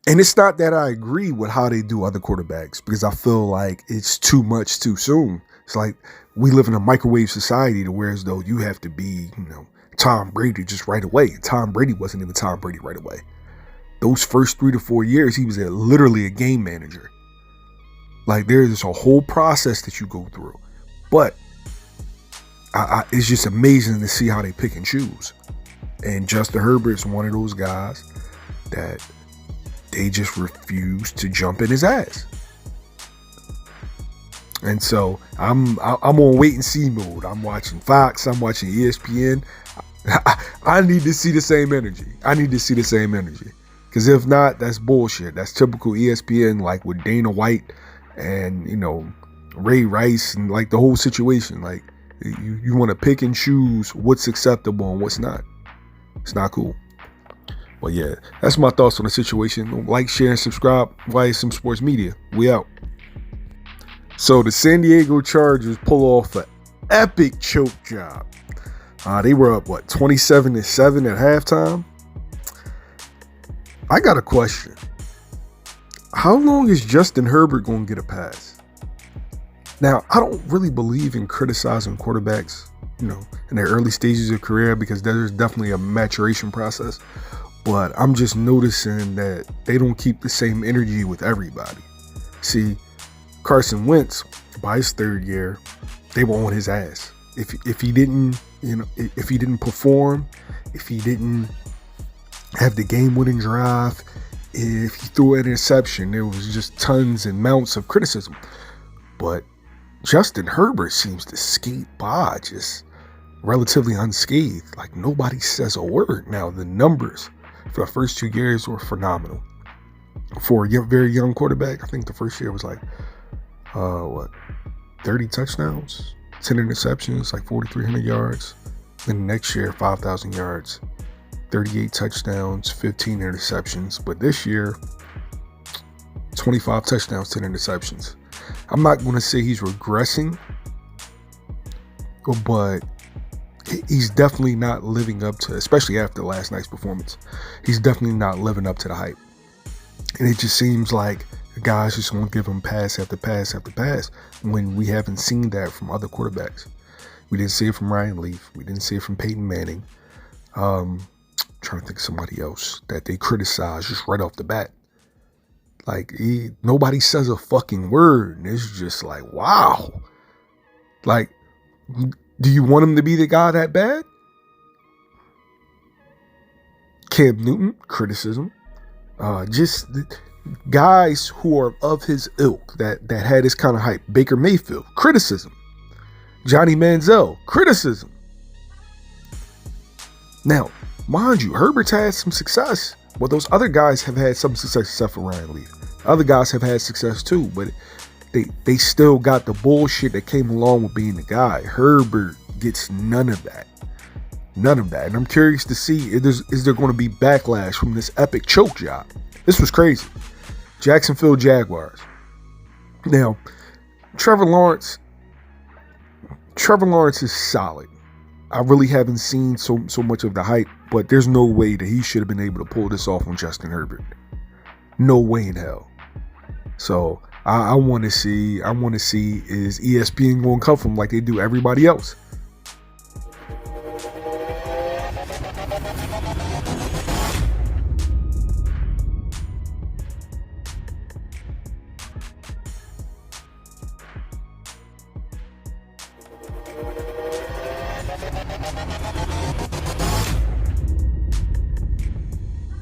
And it's not that I agree with how they do other quarterbacks, because I feel like it's too much too soon. It's like we live in a microwave society to where as though you have to be, Tom Brady just right away. And Tom Brady wasn't even Tom Brady right away. Those first 3 to 4 years, he was literally a game manager. Like there's a whole process that you go through. But it's just amazing to see how they pick and choose. And Justin Herbert's one of those guys that they just refuse to jump in his ass. And so I'm on wait and see mode. I'm watching Fox. I'm watching ESPN. I need to see the same energy. Because if not, that's bullshit. That's typical ESPN, like with Dana White and, Ray Rice and like the whole situation. Like you want to pick and choose what's acceptable and what's not. It's not cool. But yeah, that's my thoughts on the situation. Like, share, and subscribe. YSM Sports Media. We out. So the San Diego Chargers pull off an epic choke job. They were up, 27-7 at halftime? I got a question. How long is Justin Herbert going to get a pass? Now, I don't really believe in criticizing quarterbacks, in their early stages of career, because there's definitely a maturation process. But I'm just noticing that they don't keep the same energy with everybody. See, Carson Wentz, by his third year, they were on his ass. If he didn't, if he didn't perform, if he didn't have the game-winning drive, if he threw an interception, there was just tons and mounts of criticism. But Justin Herbert seems to skate by just relatively unscathed. Like nobody says a word. Now the numbers for the first 2 years were phenomenal. For a very young quarterback, I think the first year was like, 30 touchdowns, 10 interceptions, like 4,300 yards. Then the next year, 5,000 yards, 38 touchdowns, 15 interceptions. But this year, 25 touchdowns, 10 interceptions. I'm not going to say he's regressing, but he's definitely not living up to, especially after last night's performance, he's definitely not living up to the hype. And it just seems like the guys just want to give him pass after pass after pass when we haven't seen that from other quarterbacks. We didn't see it from Ryan Leaf. We didn't see it from Peyton Manning. Trying to think of somebody else that they criticize just right off the bat. Like, nobody says a fucking word. And it's just like, wow. Like, do you want him to be the guy that bad? Cam Newton, criticism. Just guys who are of his ilk that had this kind of hype. Baker Mayfield, criticism. Johnny Manziel, criticism. Now, mind you, Herbert's had some success. Well, those other guys have had some success except for Ryan Leaf. Other guys have had success too, but they still got the bullshit that came along with being the guy. Herbert gets none of that. None of that. And I'm curious to see, is there going to be backlash from this epic choke job? This was crazy. Jacksonville Jaguars. Now, Trevor Lawrence is solid. I really haven't seen so much of the hype, but there's no way that he should have been able to pull this off on Justin Herbert. No way in hell. So I want to see is ESPN going to come from like they do everybody else?